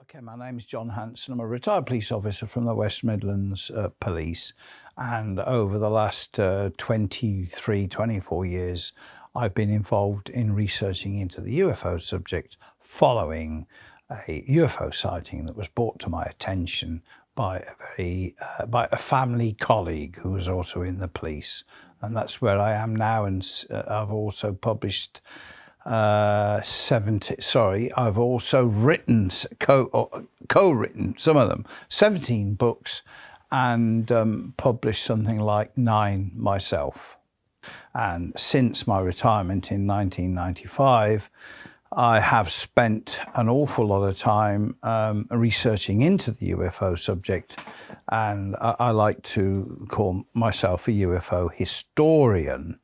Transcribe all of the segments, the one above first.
Okay, my name is John Hanson. I'm a retired police officer from the West Midlands Police, and over the last 23, 24 years, I've been involved in researching into the UFO subject following a UFO sighting that was brought to my attention by a family colleague who was also in the police, and that's where I am now. And I've also published I've also written, co-written some of them, 17 books, and published something like 9 myself. And since my retirement in 1995, I have spent an awful lot of time researching into the UFO subject, and I like to call myself a UFO historian.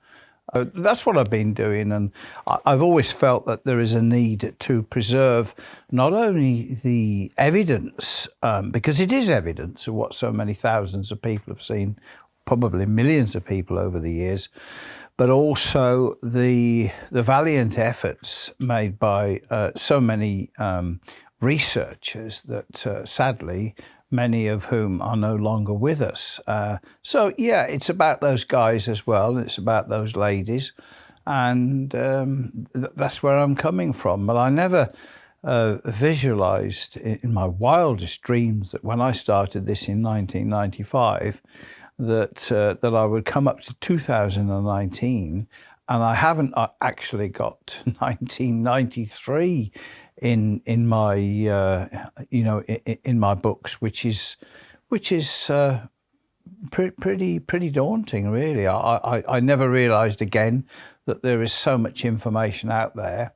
That's what I've been doing, and I've always felt that there is a need to preserve not only the evidence, because it is evidence of what so many thousands of people have seen, probably millions of people over the years, but also the valiant efforts made by so many researchers that sadly, many of whom are no longer with us. So yeah, it's about those guys as well. It's about those ladies. And that's where I'm coming from. But I never visualized in my wildest dreams that when I started this in 1995, that I would come up to 2019, and I haven't actually got 1993 in my in my books, which is pretty daunting, really. I never realized again that there is so much information out there,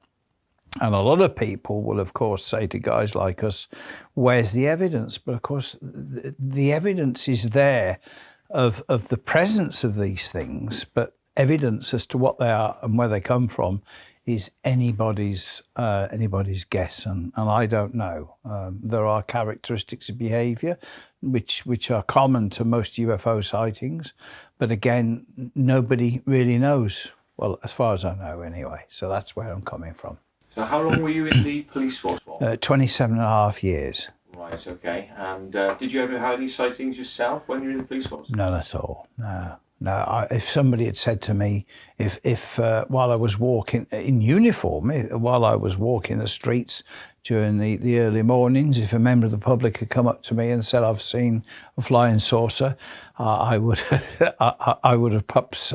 and a lot of people will of course say to guys like us, where's the evidence? But of course the evidence is there of the presence of these things, but evidence as to what they are and where they come from is anybody's guess, and I don't know. There are characteristics of behavior which are common to most UFO sightings, but again, nobody really knows. Well, as far as I know anyway. So that's where I'm coming from. So how long were you in the police force for? 27 and a half years. Right, okay. And did you ever have any sightings yourself when you were in the police force? None at all, no. No, if somebody had said to me, if while I was walking in uniform, while I was walking the streets during the early mornings, if a member of the public had come up to me and said, I've seen a flying saucer, I would have perhaps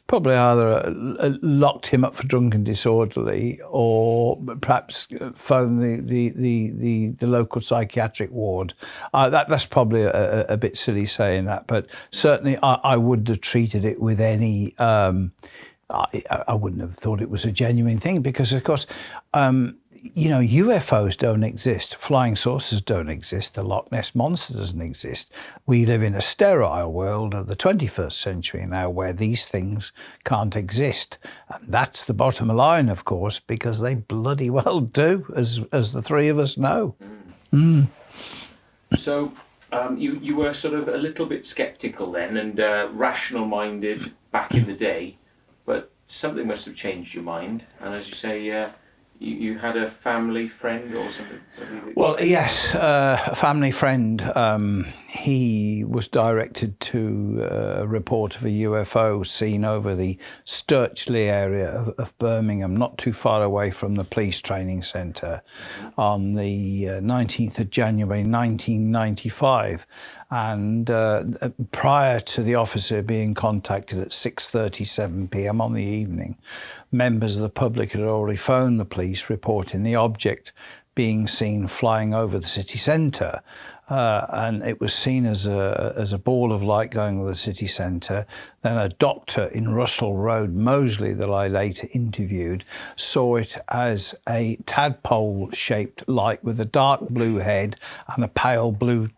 probably either locked him up for drunken disorderly, or perhaps phoned the local psychiatric ward. That's probably a bit silly saying that, but certainly I wouldn't have treated it with any. I wouldn't have thought it was a genuine thing, because of course, UFOs don't exist, flying saucers don't exist, the Loch Ness Monster doesn't exist. We live in a sterile world of the 21st century now where these things can't exist. And that's the bottom line, of course, because they bloody well do, as the three of us know. Mm. So you were sort of a little bit skeptical then, and rational-minded back in the day, but something must have changed your mind, and as you say, you had a family friend or something? Well, yes, a family friend. He was directed to a report of a UFO seen over the Sturchley area of Birmingham, not too far away from the police training centre, on the 19th of January 1995. And prior to the officer being contacted at 6:37 p.m. on the evening, members of the public had already phoned the police reporting the object being seen flying over the city centre. and it was seen as a ball of light going to the city centre. Then a doctor in Russell Road, Moseley, that I later interviewed, saw it as a tadpole-shaped light with a dark blue head and a pale blue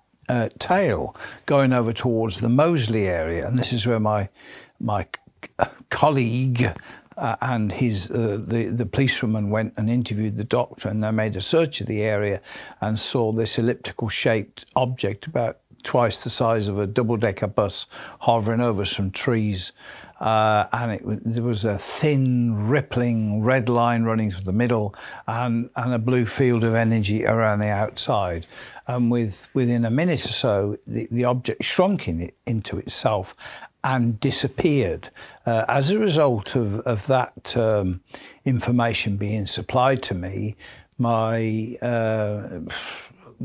tail going over towards the Moseley area. And this is where my colleague and the policewoman went and interviewed the doctor, and they made a search of the area and saw this elliptical shaped object about twice the size of a double-decker bus hovering over some trees, and there was a thin rippling red line running through the middle and a blue field of energy around the outside. And within a minute or so, the object shrunk into itself and disappeared. As a result of that information being supplied to me, my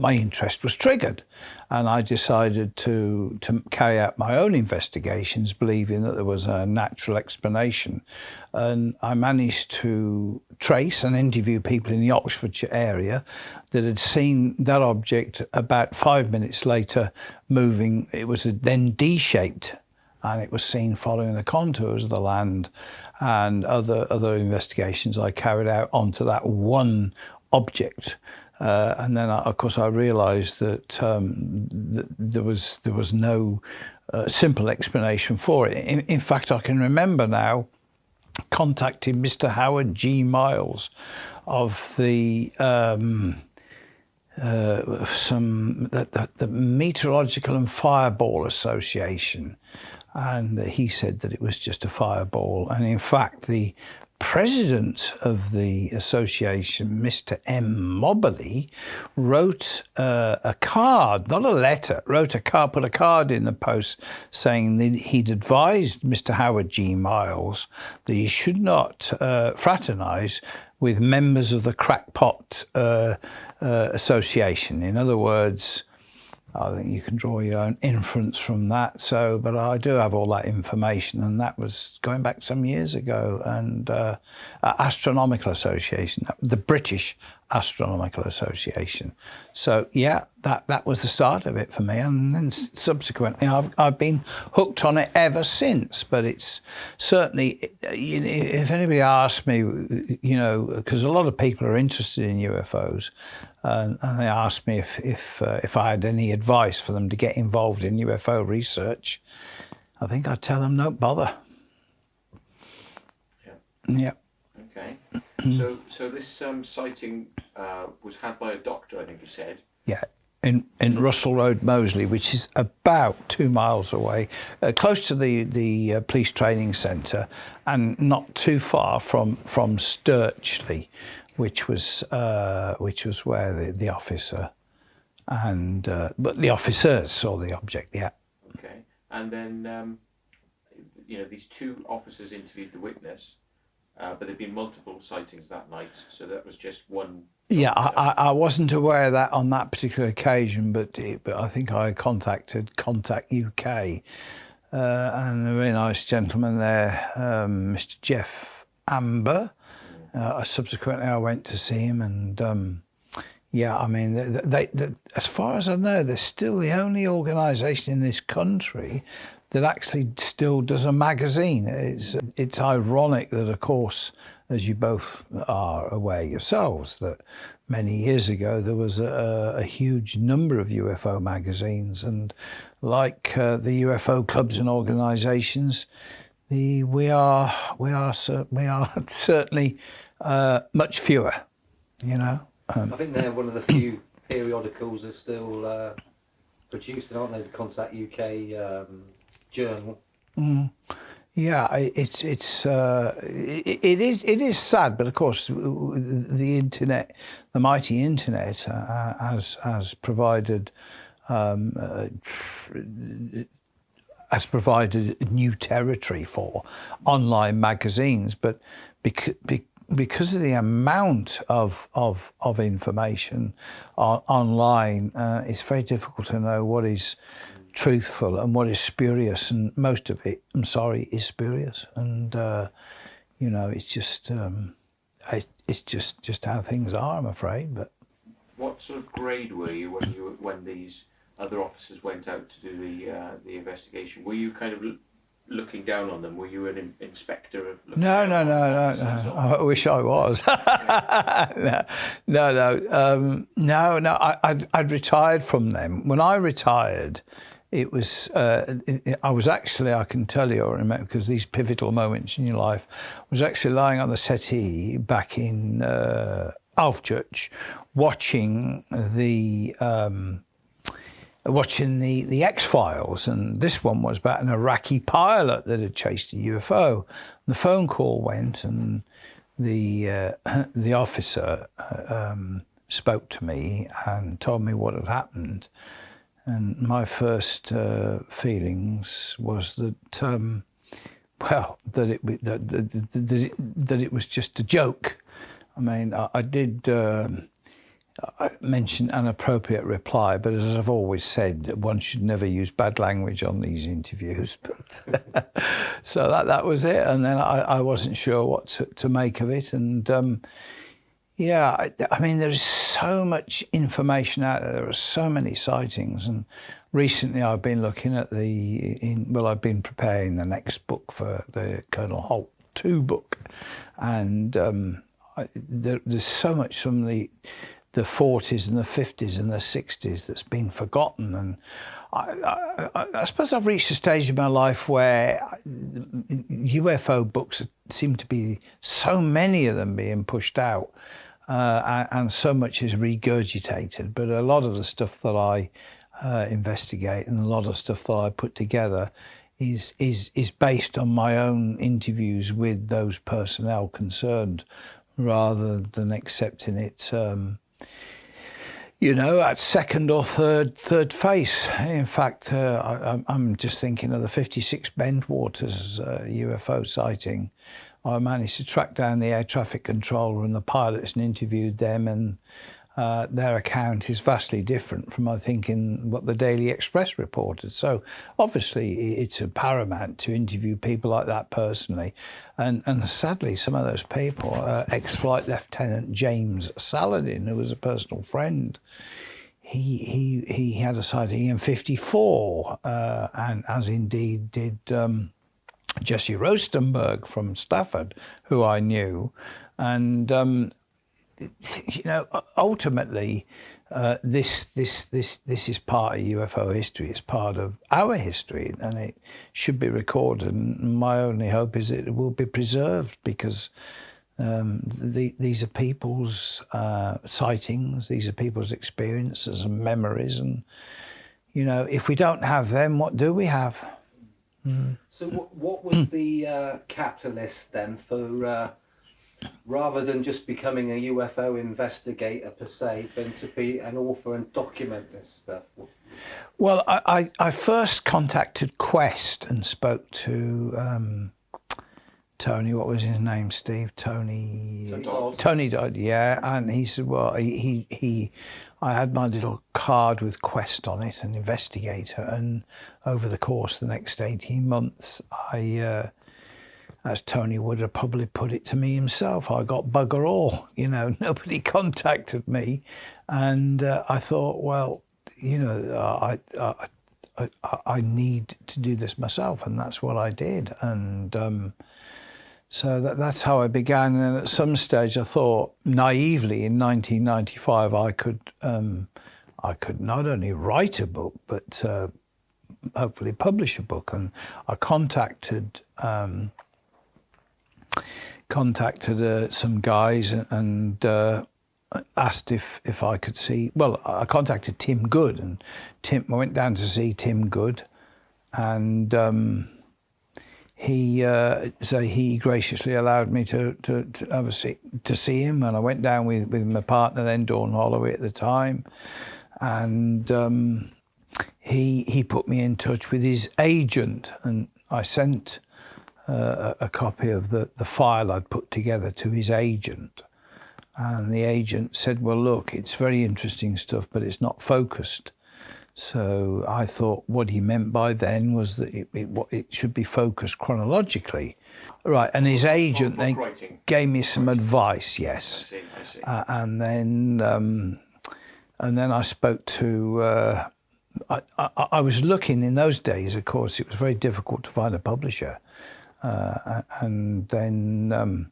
interest was triggered, and I decided to carry out my own investigations, believing that there was a natural explanation. And I managed to trace and interview people in the Oxfordshire area that had seen that object about 5 minutes later moving. It was then D-shaped, and it was seen following the contours of the land, and other investigations I carried out onto that one object. And then, of course, I realised that, that there was no simple explanation for it. In fact, I can remember now contacting Mr. Howard G. Miles of the Meteorological and Fireball Association, and he said that it was just a fireball. And in fact, the president of the association, Mr. M. Mobley, wrote a card, not a letter, put a card in the post saying that he'd advised Mr. Howard G. Miles that he should not fraternise with members of the Crackpot Association. In other words, I think you can draw your own inference from that. So, but I do have all that information, and that was going back some years ago. And Astronomical Association, the British Astronomical Association. So yeah, that was the start of it for me, and then subsequently I've been hooked on it ever since. But it's certainly, if anybody asks me, because a lot of people are interested in UFOs, and they asked me if I had any advice for them to get involved in UFO research, I think I'd tell them, don't bother. Yeah. Okay. So this sighting was had by a doctor, I think you said. Yeah, in Russell Road, Moseley, which is about 2 miles away, close to the police training centre, and not too far from Sturchley, which was where the officer and but the officers saw the object. Yeah. Okay, and then these two officers interviewed the witness. But there'd been multiple sightings that night, so that was just one. Yeah, I wasn't aware of that on that particular occasion, but I think I contacted Contact UK, and a very nice gentleman there, Mr. Jeff Amber. Subsequently, I went to see him, and yeah, I mean, they, as far as I know, they're still the only organisation in this country that actually still does a magazine. It's ironic that, of course, as you both are aware yourselves, that many years ago there was a huge number of UFO magazines, and like the UFO clubs and organisations, we are certainly much fewer. I think they're one of the few periodicals that are still producing, aren't they? The Contact UK journal. Yeah, it is sad, but of course the internet, the mighty internet, has provided new territory for online magazines, but because of the amount of information online, it's very difficult to know what is truthful and what is spurious, and most of it, I'm sorry, is spurious. And it's just how things are, I'm afraid. But what sort of grade were you when these other officers went out to do the investigation? Were you kind of looking down on them? Were you an inspector? No. I wish I was. No. I'd retired from them. When I retired, it was. I was actually, I can tell you, I remember, because these pivotal moments in your life, I was actually lying on the settee back in Alfchurch, watching the X-Files, and this one was about an Iraqi pilot that had chased a UFO. The phone call went, and the officer spoke to me and told me what had happened. And my first feelings was that, that it was just a joke. I mean, I did mention an appropriate reply, but as I've always said, one should never use bad language on these interviews. But so that was it, and then I wasn't sure what to make of it, and I mean, there's so much information out there. There are so many sightings, and recently I've been looking at I've been preparing the next book for the Colonel Holt 2 book, and there's so much from the 40s and the 50s and the 60s that's been forgotten, and I suppose I've reached a stage in my life where UFO books seem to be, so many of them being pushed out, and so much is regurgitated, but a lot of the stuff that I investigate and a lot of stuff that I put together is based on my own interviews with those personnel concerned, rather than accepting it at second or third face. In fact, I'm just thinking of the 56 Bentwaters UFO sighting. I managed to track down the air traffic controller and the pilots and interviewed them, and their account is vastly different from, I think, in what the Daily Express reported. So obviously it's paramount to interview people like that personally, and sadly some of those people, ex-Flight Lieutenant James Saladin, who was a personal friend, he had a sighting in 54, and as indeed did Jesse Rostenberg from Stafford, who I knew, and ultimately, this is part of UFO history. It's part of our history, and it should be recorded. And my only hope is it will be preserved, because these are people's sightings. These are people's experiences and memories. And if we don't have them, what do we have? Mm. So what was the catalyst then for, rather than just becoming a UFO investigator per se, but to be an author and document this stuff? Well, I first contacted Quest and spoke to Tony, what was his name, Steve? Tony Dodd, yeah. And he said, well, I had my little card with Quest on it, an investigator, and over the course of the next 18 months, as Tony would have probably put it to me himself, I got bugger all. Nobody contacted me, and I thought, well, I need to do this myself, and that's what I did. And so that's how I began. And at some stage, I thought naively in 1995 I could not only write a book, but hopefully publish a book. And I contacted some guys and asked if I could see. Well, I contacted Tim Good, and I went down to see Tim Good, and he graciously allowed me to have a seat to see him, and I went down with my partner then, Dawn Holloway at the time, and he put me in touch with his agent, and I sent a copy of the file I'd put together to his agent, and the agent said, well, look, it's very interesting stuff, but it's not focused. So I thought what he meant by then was that it should be focused chronologically. Right, and his agent then gave me some advice, yes. I see. And then And then I spoke to, I was looking in those days, of course, it was very difficult to find a publisher. And then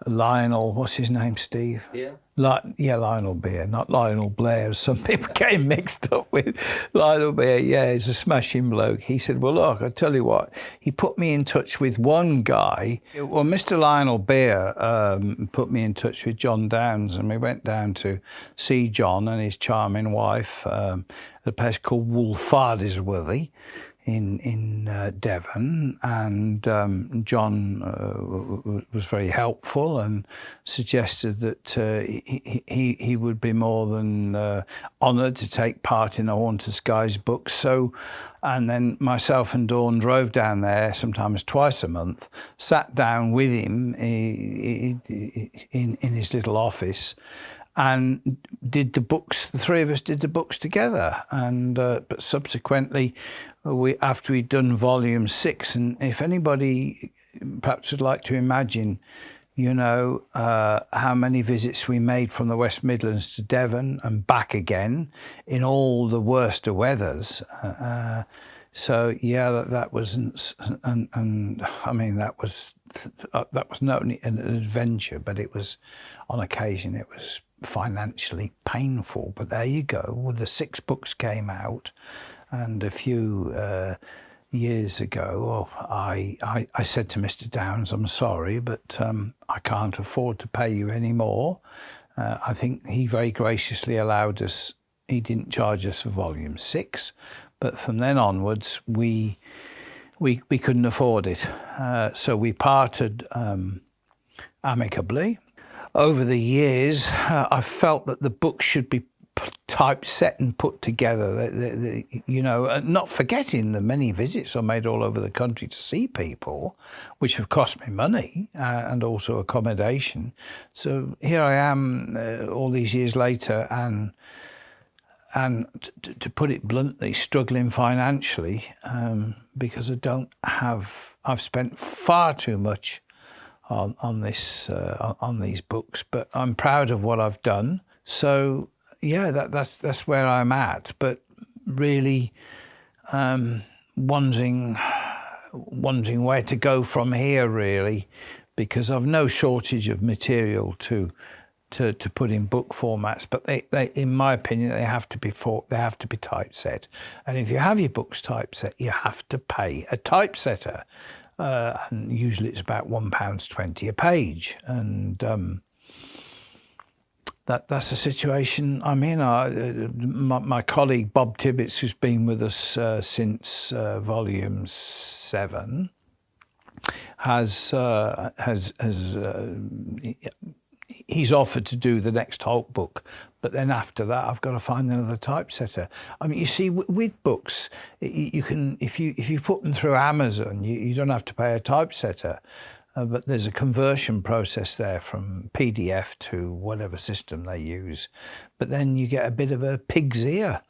Lionel, what's his name, Steve? Yeah. Yeah, Lionel Beer, not Lionel Blair, as some people getting mixed up with. Lionel Beer, yeah, he's a smashing bloke. He said, well, look, I tell you what, he put me in touch with one guy. Well, Mr. Lionel Beer put me in touch with John Downs, and we went down to see John and his charming wife at a place called Woolfardisworthy in Devon, and John was very helpful and suggested that he would be more than honoured to take part in a Haunted Skies book. So, and then myself and Dawn drove down there sometimes twice a month, sat down with him in his little office, and did the books. The three of us did the books together, and but subsequently, after we'd done volume 6, and if anybody perhaps would like to imagine, you know, how many visits we made from the West Midlands to Devon and back again in all the worst of weathers. So yeah, that wasn't, and I mean that was not only an adventure, but it was, on occasion, it was financially painful. But there you go. Well, the 6 books came out, and a few years ago, I said to Mr. Downs, I'm sorry, but I can't afford to pay you any more. I think he very graciously allowed us. He didn't charge us for volume 6. But from then onwards, we couldn't afford it. So we parted amicably. Over the years, I felt that the book should be typeset and put together, you know, not forgetting the many visits I made all over the country to see people, which have cost me money and also accommodation. So here I am all these years later, and to put it bluntly, struggling financially because I've spent far too much on these books, but I'm proud of what I've done. So yeah, that's where I'm at. But really wondering where to go from here, really, because I've no shortage of material to put in book formats, but they in my opinion, they have to be typeset. And if you have your books typeset, you have to pay a typesetter, and usually it's about £1.20 a page. And that's the situation I'm in. My colleague Bob Tibbets, who's been with us since volume 7, he's offered to do the next Hulk book, but then after that, I've got to find another typesetter. I mean, you see, with books, you can, if you put them through Amazon, you don't have to pay a typesetter, but there's a conversion process there from PDF to whatever system they use. But then you get a bit of a pig's ear.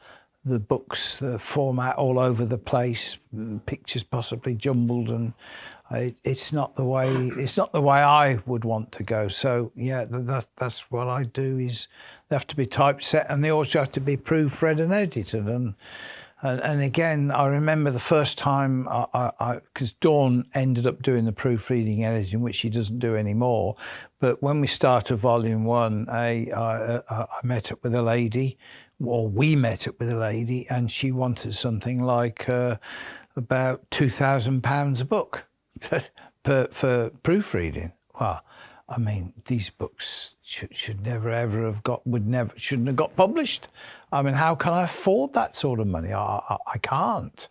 The books, the format all over the place, pictures possibly jumbled, and it's not the way I would want to go. So yeah, that's what I do. Is they have to be typeset, and they also have to be proofread and edited. And again, I remember the first time because Dawn ended up doing the proofreading editing, which she doesn't do anymore. But when we started volume 1, I met up with a lady, or we met up with a lady, and she wanted something like about £2,000 a book for proofreading. Well, I mean, these books should never ever have shouldn't have got published. I mean, how can I afford that sort of money? I can't.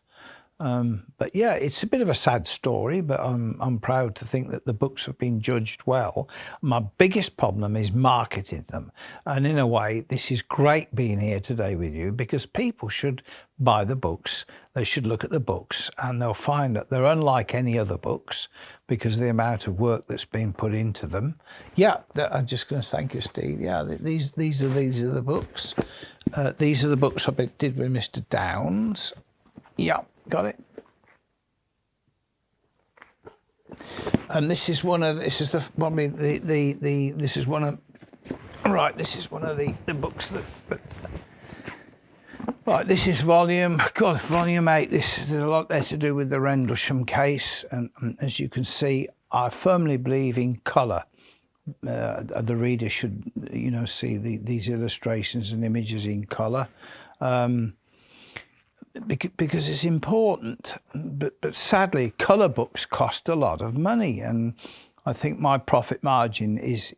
But yeah, it's a bit of a sad story, but I'm proud to think that the books have been judged well. My biggest problem is marketing them. And in a way, this is great being here today with you, because people should buy the books. They should look at the books, and they'll find that they're unlike any other books because of the amount of work that's been put into them. Yeah, I'm just going to thank you, Steve. Yeah, these are the books. These are the books I did with Mr. Downs. Yeah. Got it. And this is one of Right, this is one of the books that right, this is volume 8. This is a lot there to do with the Rendlesham case, and as you can see, I firmly believe in colour. The reader should, see these illustrations and images in colour, because it's important. But sadly, colour books cost a lot of money, and I think my profit margin is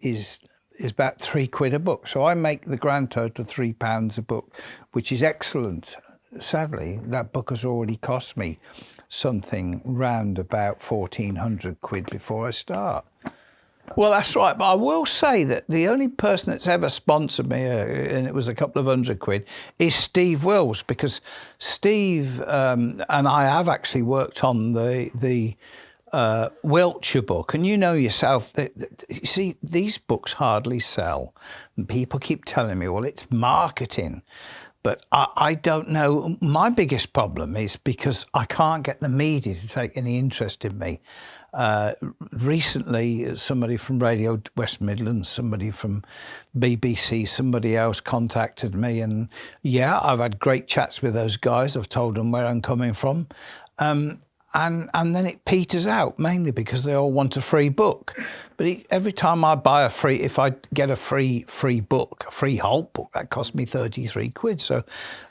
about £3 a book. So I make the grand total £3 a book, which is excellent. Sadly, that book has already cost me something round about £1,400 before I start. Well, that's right. But I will say that the only person that's ever sponsored me, and it was a couple of £100, is Steve Wills, because Steve and I have actually worked on the Wiltshire book, and you know yourself that you see these books hardly sell, and people keep telling me, well, it's marketing, but I don't know. My biggest problem is because I can't get the media to take any interest in me. Recently, somebody from Radio West Midlands, somebody from BBC, somebody else contacted me, and yeah, I've had great chats with those guys. I've told them where I'm coming from. And then it peters out, mainly because they all want a free book. But every time I buy if I get a free book, a free Holt book, that costs me £33. So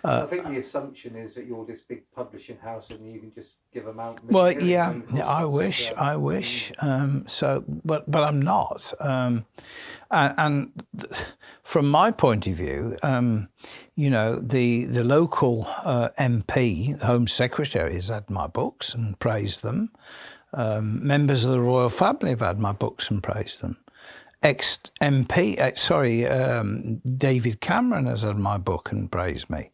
I think the assumption is that you're this big publishing house and you can just give them out. Well, yeah, I wish. But I'm not. And from my point of view, the local MP, the Home Secretary, has had my books and praised them. Members of the royal family have had my books and praised them. Ex-MP, David Cameron has had my book and praised me.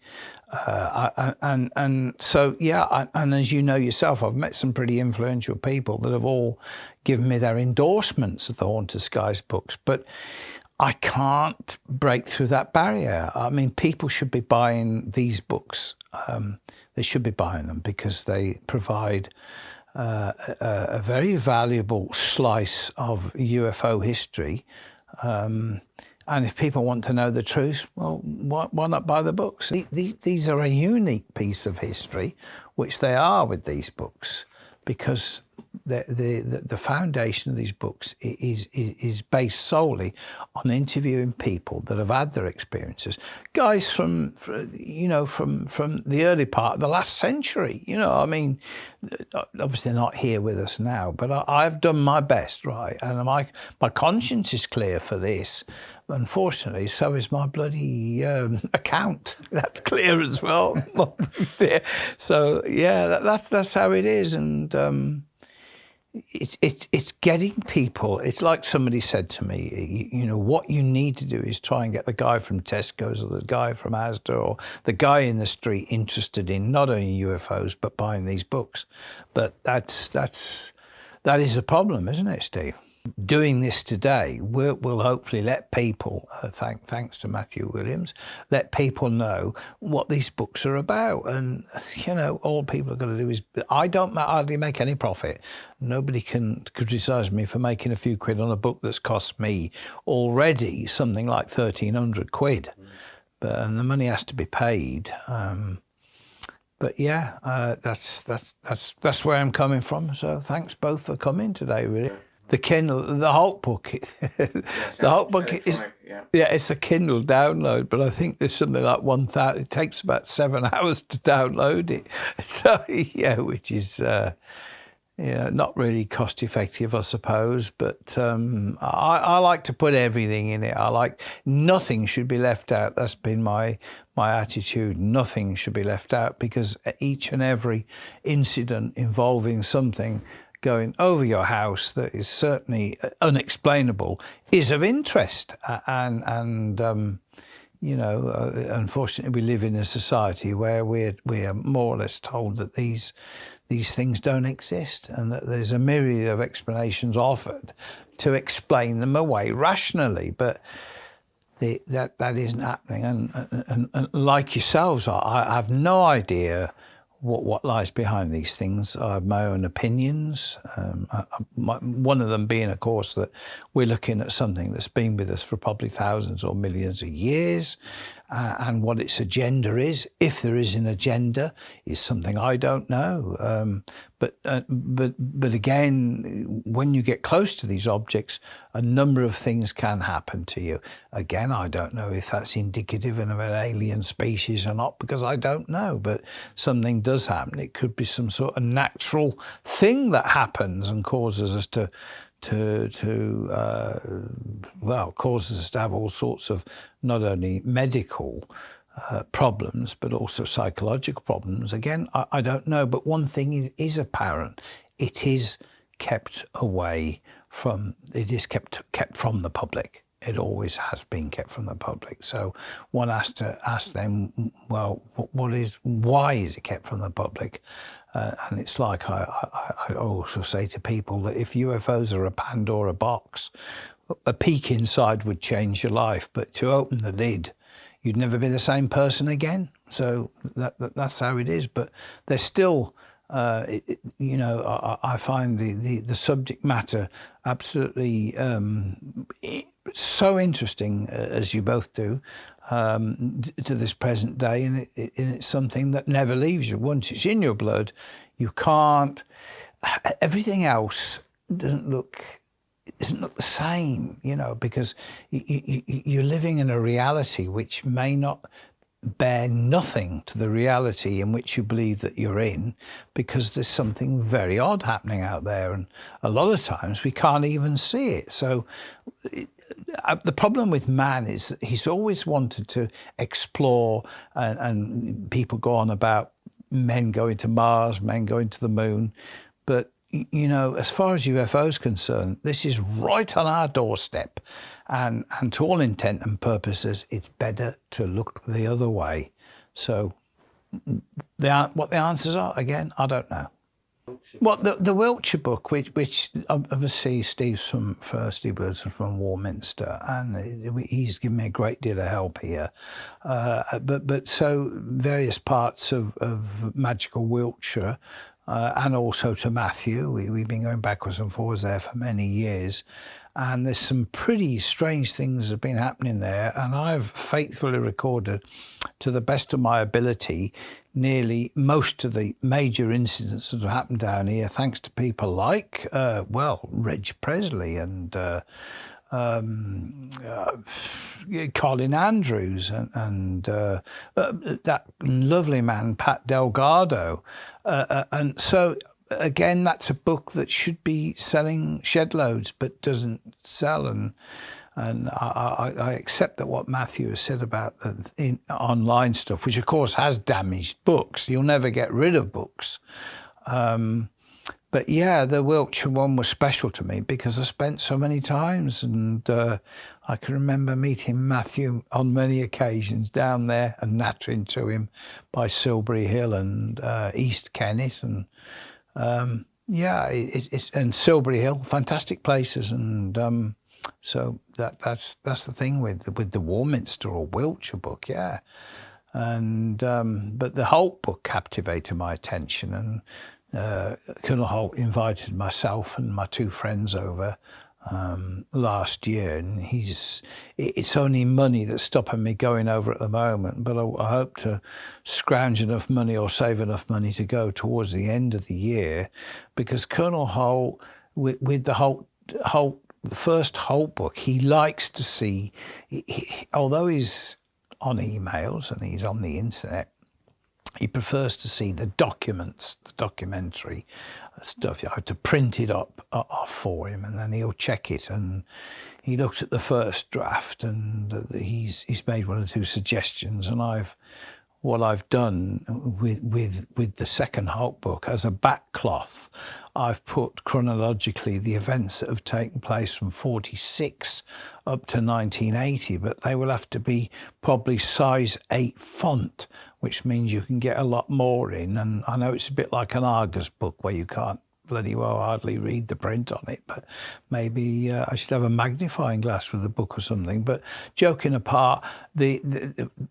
And so, yeah, and as you know yourself, I've met some pretty influential people that have all given me their endorsements of the Haunted Skies books, but I can't break through that barrier. I mean, people should be buying these books. They should be buying them because they provide a very valuable slice of UFO history. And if people want to know the truth, well, why not buy the books? These are a unique piece of history, which they are with these books, because the foundation of these books is based solely on interviewing people that have had their experiences, guys from the early part of the last century. I mean, obviously not here with us now, but I've done my best, right? And my conscience is clear for this. Unfortunately, so is my bloody account. That's clear as well. So yeah, that's how it is, and it's getting people. It's like somebody said to me, what you need to do is try and get the guy from Tesco's or the guy from Asda or the guy in the street interested in not only UFOs but buying these books. But that is a problem, isn't it, Steve? Doing this today will hopefully let people, thanks to Matthew Williams, let people know what these books are about. And, all people are going to do is, I don't hardly make any profit. Nobody can criticise me for making a few quid on a book that's cost me already something like £1,300. And the money has to be paid. But yeah, that's where I'm coming from. So thanks both for coming today, really. The Kindle, the Holt book, the Holt book is, it's a Kindle download, but I think there's something like 1,000. It takes about 7 hours to download it. So yeah, which is not really cost effective, I suppose. But I like to put everything in it. Nothing should be left out. That's been my attitude. Nothing should be left out, because each and every incident involving something going over your house that is certainly unexplainable is of interest, and unfortunately we live in a society where we're more or less told that these things don't exist, and that there's a myriad of explanations offered to explain them away rationally, but that isn't happening. And like yourselves, I have no idea what lies behind these things. I have my own opinions. One of them being, of course, that we're looking at something that's been with us for probably thousands or millions of years, and what its agenda is, if there is an agenda, is something I don't know. But again, when you get close to these objects, a number of things can happen to you. Again, I don't know if that's indicative of an alien species or not, because I don't know. But something does happen. It could be some sort of natural thing that happens and causes us causes us to have all sorts of not only medical problems, but also psychological problems. Again, I don't know, but one thing is apparent: it is kept away from. It is kept from the public. It always has been kept from the public. So one has to ask them, well, why is it kept from the public? And it's like I also say to people that if UFOs are a Pandora box, a peek inside would change your life, but to open the lid, you'd never be the same person again. So that's how it is. But there's still, I find the subject matter absolutely so interesting, as you both do, to this present day, and it's something that never leaves you. Once it's in your blood, you can't. Everything else isn't look the same, because you're living in a reality which may not bear nothing to the reality in which you believe that you're in, because there's something very odd happening out there, and a lot of times we can't even see it. So the problem with man is that he's always wanted to explore, and people go on about men going to Mars, men going to the moon, but as far as UFOs concerned, this is right on our doorstep, and to all intent and purposes, it's better to look the other way. So what the answers are, again, I don't know. Well, the Wiltshire book, which obviously Steve's from from Warminster, and he's given me a great deal of help here. But so various parts of magical Wiltshire, and also to Matthew. We've been going backwards and forwards there for many years. And there's some pretty strange things that have been happening there. And I've faithfully recorded, to the best of my ability, nearly most of the major incidents that have happened down here, thanks to people like, Reg Presley and Colin Andrews and that lovely man, Pat Delgado. And so, again, that's a book that should be selling shed loads, but doesn't sell. And I accept that what Matthew has said about the online stuff, which of course has damaged books. You'll never get rid of books. But yeah, the Wiltshire one was special to me because I spent so many times, and I can remember meeting Matthew on many occasions down there and nattering to him by Silbury Hill and East Kennet, and it's and Silbury Hill, fantastic places, and so that's the thing with the Warminster or Wiltshire book, yeah. And but the Holt book captivated my attention, and Colonel Holt invited myself and my two friends over last year, and it's only money that's stopping me going over at the moment, but I hope to scrounge enough money or save enough money to go towards the end of the year, because Colonel Holt, with the the first Holt book, he likes to see, although he's on emails and he's on the internet, he prefers to see the documents, the documentary stuff. You have to print it up for him, and then he'll check it. And he looked at the first draft, and he's made one or two suggestions. And what I've done with the second Holt book as a backcloth, I've put chronologically the events that have taken place from 46 up to 1980, but they will have to be probably size 8 font, which means you can get a lot more in. And I know it's a bit like an Argus book where you can't bloody well hardly read the print on it, but maybe I should have a magnifying glass with the book or something. But joking apart, the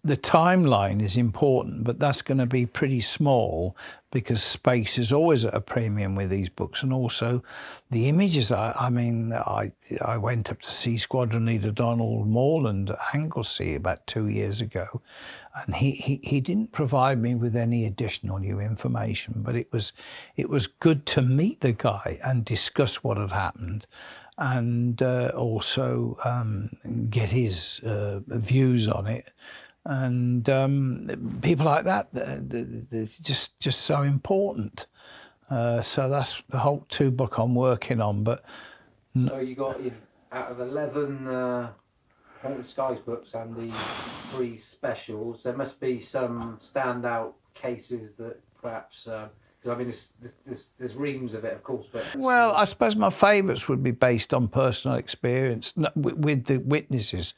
timeline is important, but that's going to be pretty small because space is always at a premium with these books, and also the images. I mean, I went up to see Squadron Leader Donald Morland at Anglesey about 2 years ago, and he didn't provide me with any additional new information, but it was good to meet the guy and discuss what had happened, and also get his views on it. And people like that, they're just so important. So that's the whole 2 book I'm working on. But so you got, out of 11 Haunted Skies books and the 3 specials, there must be some standout cases that perhaps. I mean, there's reams of it, of course, but... Well, I suppose my favourites would be based on personal experience with the witnesses,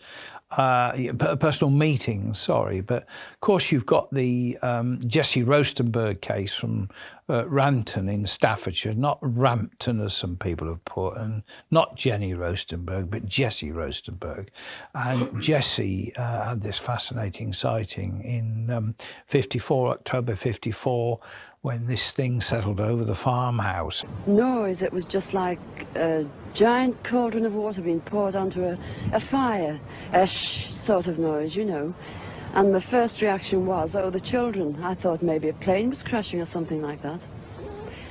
personal meetings, sorry. But, of course, you've got the Jesse Rostenberg case from Ranton in Staffordshire, not Rampton, as some people have put, and not Jenny Rostenberg, but Jesse Rostenberg. And Jesse had this fascinating sighting in 54, October 54, when this thing settled over the farmhouse. Noise, it was just like a giant cauldron of water being poured onto a fire, a shh sort of noise, you know. And the first reaction was, oh, the children. I thought maybe a plane was crashing or something like that.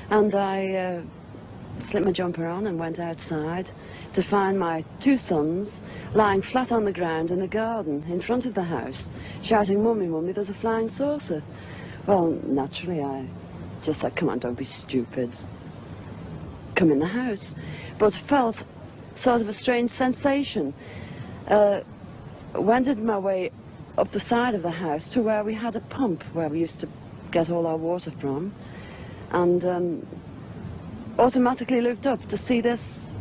And I slipped my jumper on and went outside to find my 2 sons lying flat on the ground in the garden in front of the house, shouting, "Mummy, Mummy, there's a flying saucer." Well, naturally, I just said, "Come on, don't be stupid. Come in the house." But felt sort of a strange sensation. Wended my way up the side of the house to where we had a pump where we used to get all our water from, and automatically looked up to see this,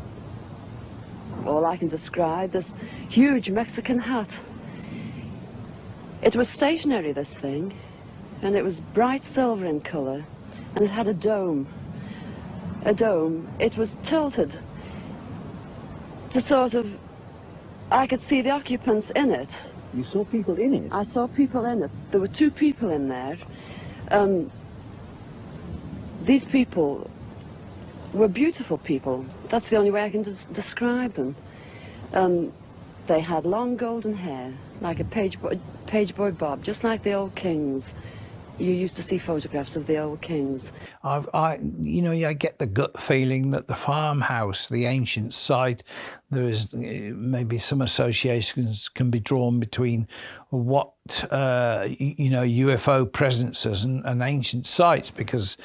all I can describe, this huge Mexican hat. It was stationary, this thing, and it was bright silver in colour, and it had a dome. A dome. It was tilted to sort of, I could see the occupants in it. You saw people in it? I saw people in it. There were 2 people in there. These people were beautiful people. That's the only way I can describe them. They had long golden hair, like a page boy bob, just like the old kings. You used to see photographs of the old kings. I get the gut feeling that the farmhouse, the ancient site, there is maybe some associations can be drawn between what UFO presences and ancient sites, because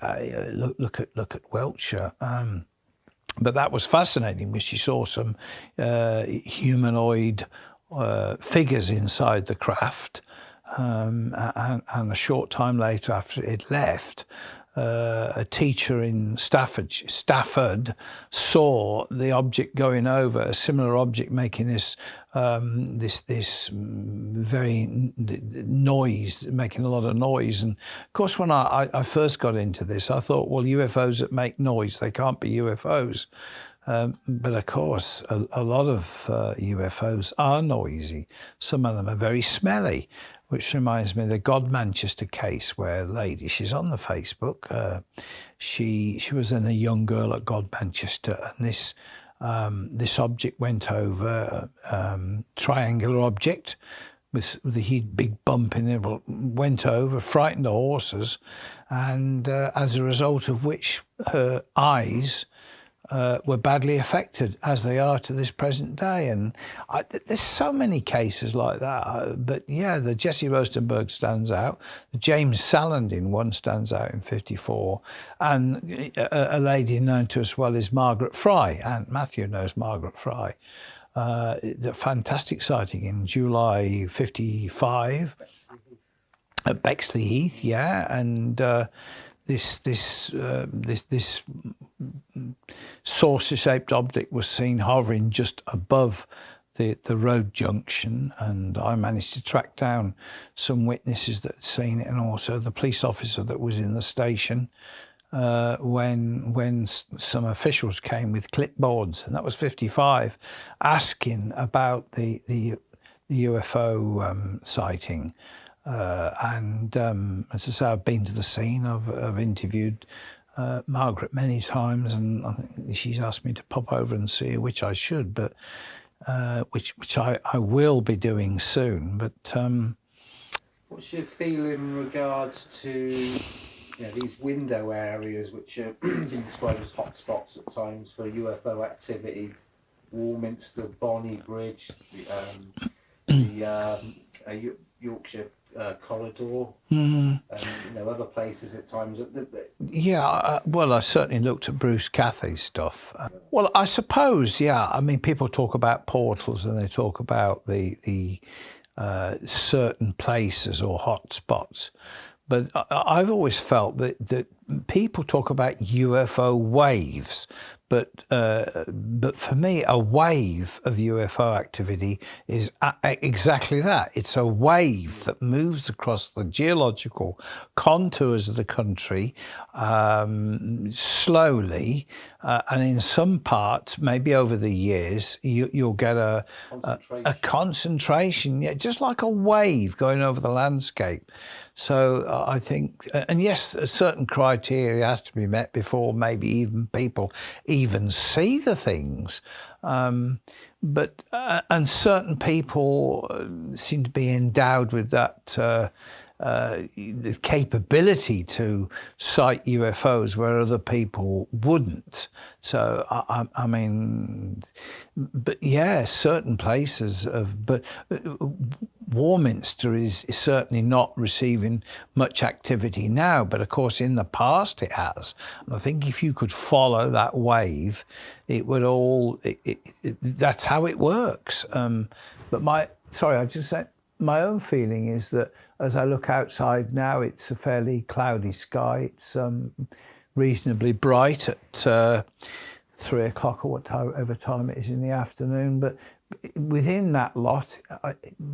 look at Wiltshire. But that was fascinating, because you saw some humanoid figures inside the craft. And a short time later, after it left, a teacher in Stafford saw the object going over, a similar object making this very noise, making a lot of noise. And of course, when I first got into this, I thought, well, UFOs that make noise, they can't be UFOs. But of course, a lot of UFOs are noisy. Some of them are very smelly, which reminds me of the God Manchester case, where a lady, she's on the Facebook, she was in a young girl at God Manchester, and this object went over, triangular object with a huge big bump in it, went over, frightened the horses, and as a result of which her eyes were badly affected, as they are to this present day. And there's so many cases like that. But yeah, the Jesse Rostenberg stands out. The James Salandin one stands out in 54. And a lady known to us well is Margaret Fry. Aunt Matthew knows Margaret Fry. The fantastic sighting in July 55 at Bexley Heath, yeah. And this saucer-shaped object was seen hovering just above the road junction, and I managed to track down some witnesses that had seen it, and also the police officer that was in the station when some officials came with clipboards, and that was 55, asking about the UFO sighting. And as I say, I've been to the scene. I've interviewed Margaret many times, and I think she's asked me to pop over and see her, which I should, but which I will be doing soon. But what's your feeling in regards to these window areas, which are been described as hotspots at times for UFO activity? Warminster, Bonnie Bridge, the Yorkshire corridor, and other places at times. Yeah, well, I certainly looked at Bruce Cathey's stuff. Well, I suppose, yeah. I mean, people talk about portals and they talk about the certain places or hotspots, but I've always felt that people talk about UFO waves. But for me, a wave of UFO activity is exactly that. It's a wave that moves across the geological contours of the country slowly, and in some parts, maybe over the years, you'll get a concentration, yeah, just like a wave going over the landscape. So I think, and yes, a certain criteria has to be met before maybe even people even see the things. But and certain people seem to be endowed with that the capability to sight UFOs where other people wouldn't. So I mean, but yeah, certain places but Warminster is certainly not receiving much activity now, but of course in the past it has. And I think if you could follow that wave, it would all. That's how it works. But I just said my own feeling is that as I look outside now, it's a fairly cloudy sky. It's reasonably bright at 3 o'clock or whatever time it is in the afternoon, but within that lot,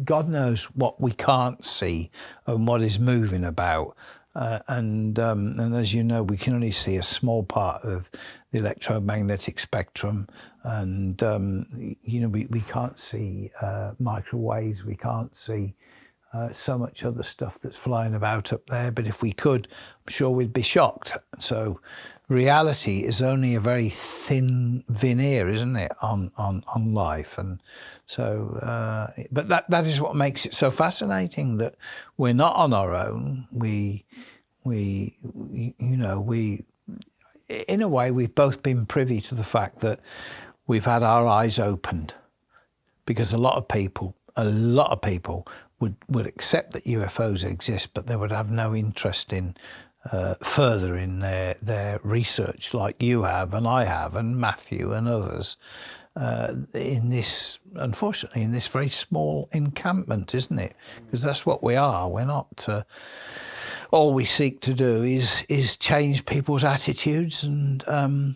God knows what we can't see and what is moving about. And as you know, we can only see a small part of the electromagnetic spectrum, and we can't see microwaves. We can't see so much other stuff that's flying about up there. But if we could, I'm sure we'd be shocked. So reality is only a very thin veneer, isn't it, on life? And so, but that is what makes it so fascinating, that we're not on our own. We in a way, we've both been privy to the fact that we've had our eyes opened, because a lot of people would accept that UFOs exist, but they would have no interest in further in their research, like you have and I have and Matthew and others, in this, unfortunately, in this very small encampment, isn't it? Because that's what we are. We're not. All we seek to do is change people's attitudes and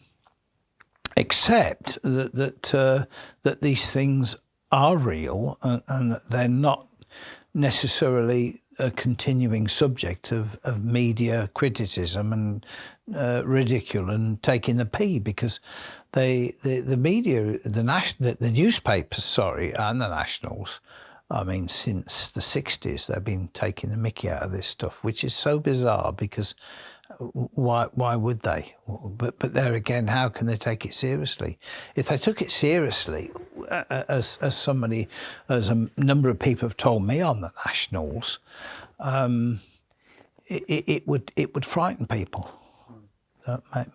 accept that these things are real, and that they're not necessarily a continuing subject of media criticism and ridicule and taking the pee, because the media, the newspapers, and the nationals, I mean, since the 60s, they've been taking the mickey out of this stuff, which is so bizarre, because why would they? But there again, how can they take it seriously? If they took it seriously, as a number of people have told me on the nationals, it would frighten people.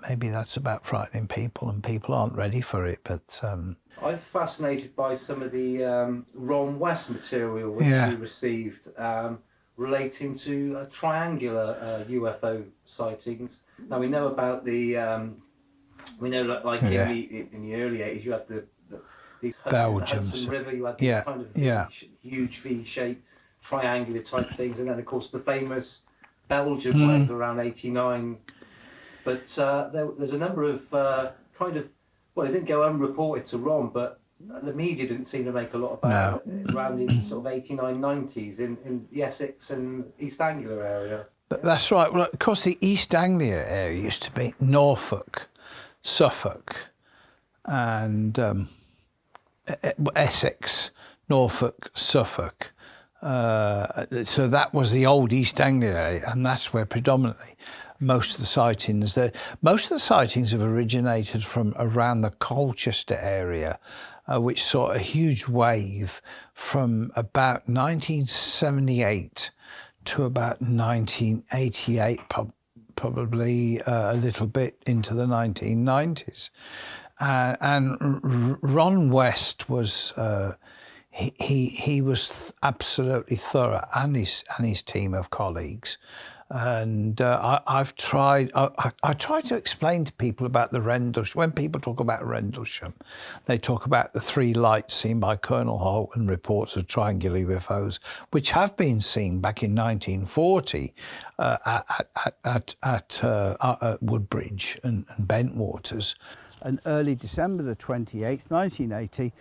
Maybe that's about frightening people, and people aren't ready for it. But I'm fascinated by some of the Ron West material which we received relating to triangular UFO sightings. Now we know about the in the early 80s you had these Hudson River, you had these kind of huge V-shaped triangular type things, and then of course the famous Belgium wave around 89. But there's a number of it didn't go unreported to Ron, but the media didn't seem to make a lot about it around the sort of 89, 90s in the Essex and East Anglia area. But that's right. Well, of course, the East Anglia area used to be Norfolk, Suffolk, and Essex, Norfolk, Suffolk, So that was the old East Anglia area, and that's where predominantly most of the sightings have originated from around the Colchester area, which saw a huge wave from about 1978 to about 1988, probably a little bit into the 1990s. And Ron West was he was absolutely thorough, and his team of colleagues. And I try to explain to people about the Rendlesham. When people talk about Rendlesham, they talk about the 3 lights seen by Colonel Holt and reports of triangular UFOs, which have been seen back in 1940 at Woodbridge and Bentwaters. And early December the 28th, 1980,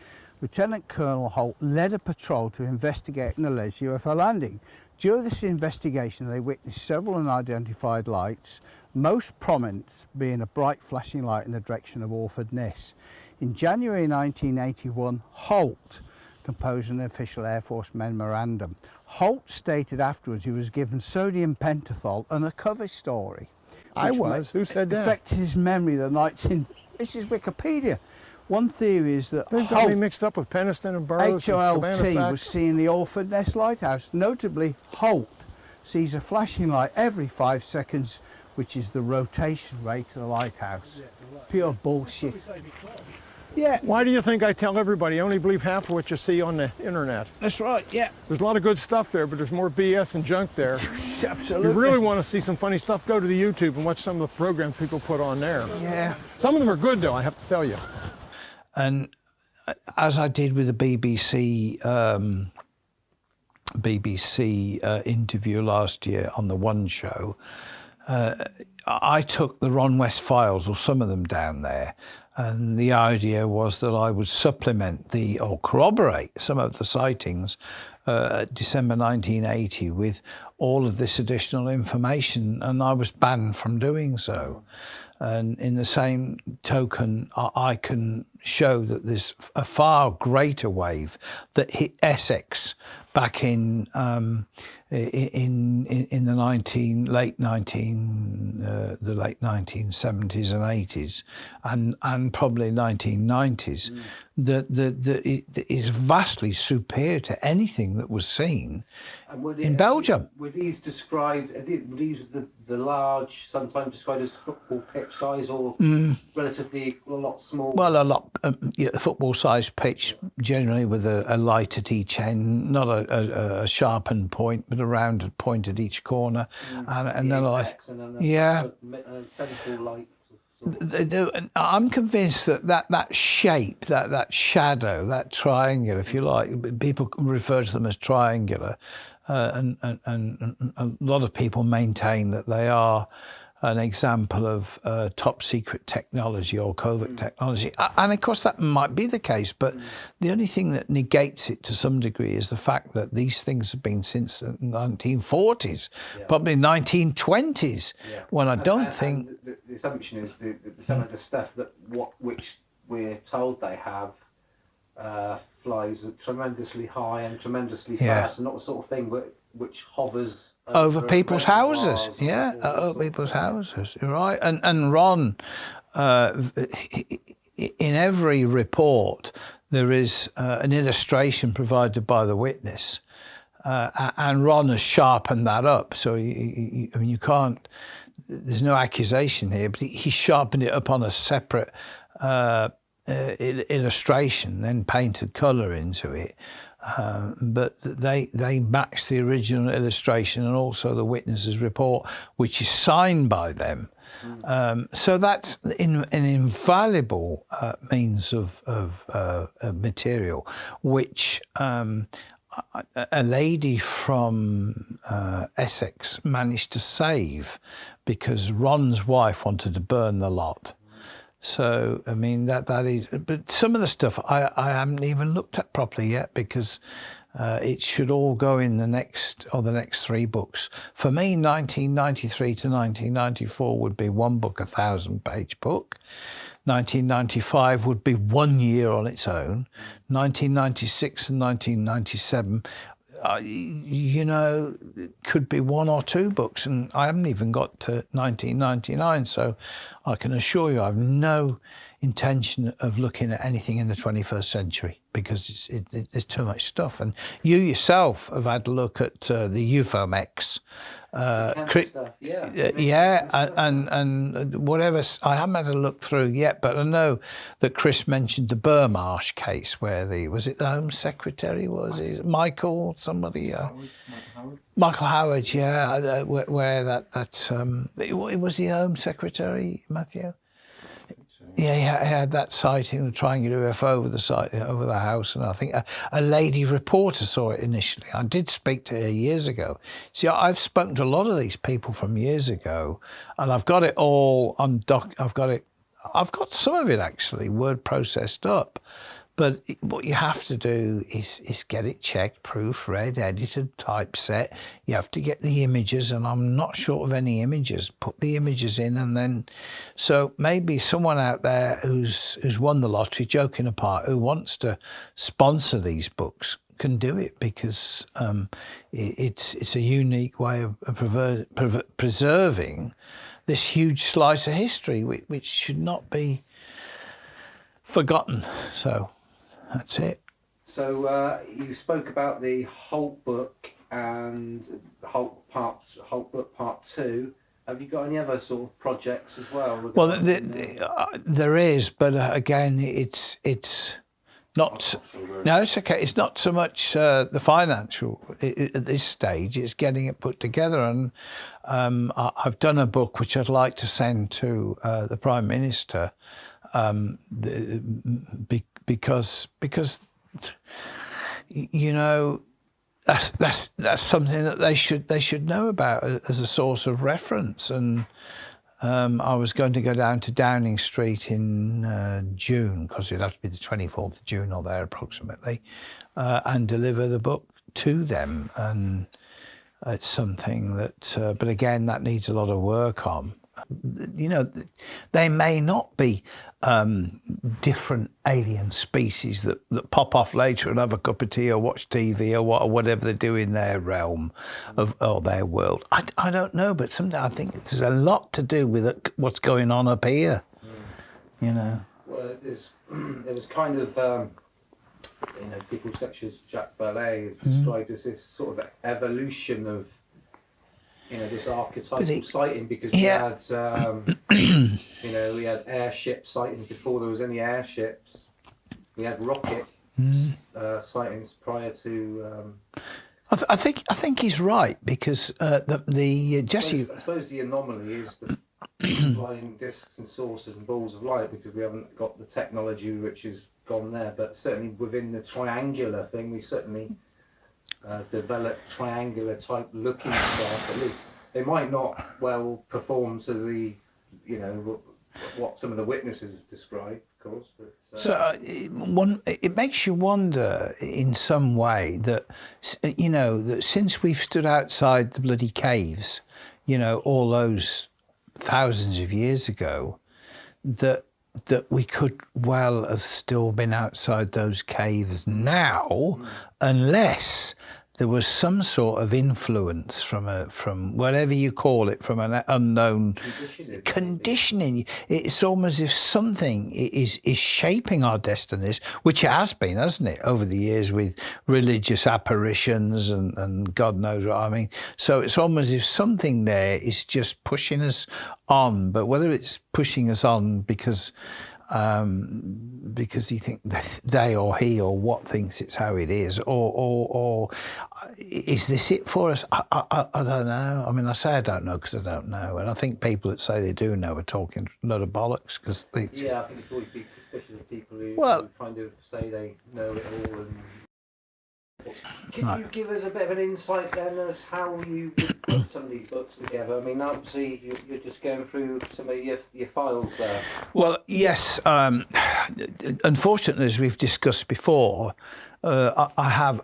Lieutenant Colonel Holt led a patrol to investigate an alleged UFO landing. During this investigation, they witnessed several unidentified lights, most prominent being a bright flashing light in the direction of Orford Ness. In January 1981, Holt composed an official Air Force memorandum. Holt stated afterwards he was given sodium pentothal and a cover story. I was. Who said that? Affected his memory the nights in. This is Wikipedia. One theory is that They've got me mixed up with Peniston and Burroughs and Cabana HOLT was Sacks. seeing the Orford Ness Lighthouse. Notably, Holt sees a flashing light every 5 seconds, which is the rotation rate of the lighthouse. Pure bullshit. Yeah. Why do you think I tell everybody only believe half of what you see on the internet? That's right, yeah. There's a lot of good stuff there, but there's more BS and junk there. Absolutely. If you really want to see some funny stuff, go to the YouTube and watch some of the programs people put on there. Yeah. Some of them are good, though, I have to tell you. And as I did with the BBC interview last year on the One Show, I took the Ron West files, or some of them, down there, and the idea was that I would supplement or corroborate some of the sightings December 1980 with all of this additional information, and I was banned from doing so. And in the same token, I can show that there's a far greater wave that hit Essex back in the late 1970s and 80s, and probably 1990s. That it is vastly superior to anything that was seen in Belgium. Were these described? Were these the large, sometimes described as football pitch size, or relatively a lot smaller? Well, a lot, football-sized pitch, generally with a light at each end, not a sharpened point, but a rounded point at each corner, and then central light. I'm convinced that shape, that shadow, that triangle, if you like, people refer to them as triangular, and a lot of people maintain that they are an example of top secret technology or covert technology. And of course that might be the case, but the only thing that negates it to some degree is the fact that these things have been since the 1940s, probably 1920s, when I don't think... The assumption is that some of the stuff which we're told they have flies tremendously high and tremendously fast, and not the sort of thing which hovers over people's houses, over people's houses. You're right. And Ron, in every report, there is an illustration provided by the witness, and Ron has sharpened that up. So you can't. There's no accusation here, but he sharpened it up on a separate illustration, then painted colour into it. But they match the original illustration and also the witness's report, which is signed by them. So that's an invaluable means of material, which a lady from Essex managed to save because Ron's wife wanted to burn the lot. So, I mean, that is... But some of the stuff I haven't even looked at properly yet because it should all go in the next 3 books. For me, 1993 to 1994 would be one book, 1,000-page book. 1995 would be 1 year on its own. 1996 and 1997 you know, it could be 1 or 2 books, and I haven't even got to 1999, so I can assure you I've no intention of looking at anything in the 21st century, because there's too much stuff. And you yourself have had a look at the UFO Stuff, and whatever. I haven't had a look through yet, but I know that Chris mentioned the Burmarsh case, where was it the Home Secretary, was it Michael somebody? Michael Howard, yeah, where it was the Home Secretary, Matthew. Yeah, he had that sighting, the triangular UFO over the house, and I think a lady reporter saw it initially. I did speak to her years ago. See, I've spoken to a lot of these people from years ago, and I've got it all on I've got some of it actually word processed up. But what you have to do is get it checked, proofread, edited, typeset. You have to get the images, and I'm not short of any images. Put the images in, and then, so maybe someone out there who's won the lottery, joking apart, who wants to sponsor these books can do it, because it's a unique way of preserving this huge slice of history, which should not be forgotten. So that's it. So you spoke about the Holt book and Holt book part 2. Have you got any other sort of projects as well? Well, there is, but again, it's not. No, it's okay. It's not so much the financial at this stage. It's getting it put together, and I've done a book which I'd like to send to the Prime Minister. Because you know, that's something that they should know about as a source of reference. And I was going to go down to Downing Street in June, because it'd have to be the 24th of June or there approximately, and deliver the book to them. And it's something that, but again, that needs a lot of work on. You know, they may not be different alien species that pop off later and have a cup of tea or watch TV or whatever they do in their realm or their world. I don't know, but something I think there's a lot to do with what's going on up here. You know. Well, there was kind of you know, people such as Jacques Vallée described as this sort of evolution of, you know, this archetypal sighting, because we had, you know, we had airship sightings before there was any airships. We had rocket sightings prior to. I think he's right, because Jesse. I suppose the anomaly is the flying discs and saucers and balls of light, because we haven't got the technology which has gone there. But certainly within the triangular thing, we certainly. Develop triangular type looking stuff. At least they might not well perform to the, you know, what some of the witnesses described, of course. But, so it makes you wonder in some way that, you know, that since we've stood outside the bloody caves, you know, all those thousands of years ago, that we could well have still been outside those caves now, unless there was some sort of influence from whatever you call it, from an unknown conditioning. It's almost as if something is shaping our destinies, which it has been, hasn't it, over the years, with religious apparitions and God knows what I mean. So it's almost as if something there is just pushing us on, but whether it's pushing us on because you think they or he or what thinks it's how it is, or is this it for us? I don't know. I mean, I say I don't know because I don't know, and I think people that say they do know are talking a lot of bollocks. Because I think it's always be suspicious of people who kind of say they know it all. And can you give us a bit of an insight then as how you would put some of these books together? I mean, obviously you're just going through some of your files there. Well, yes. Unfortunately, as we've discussed before, I have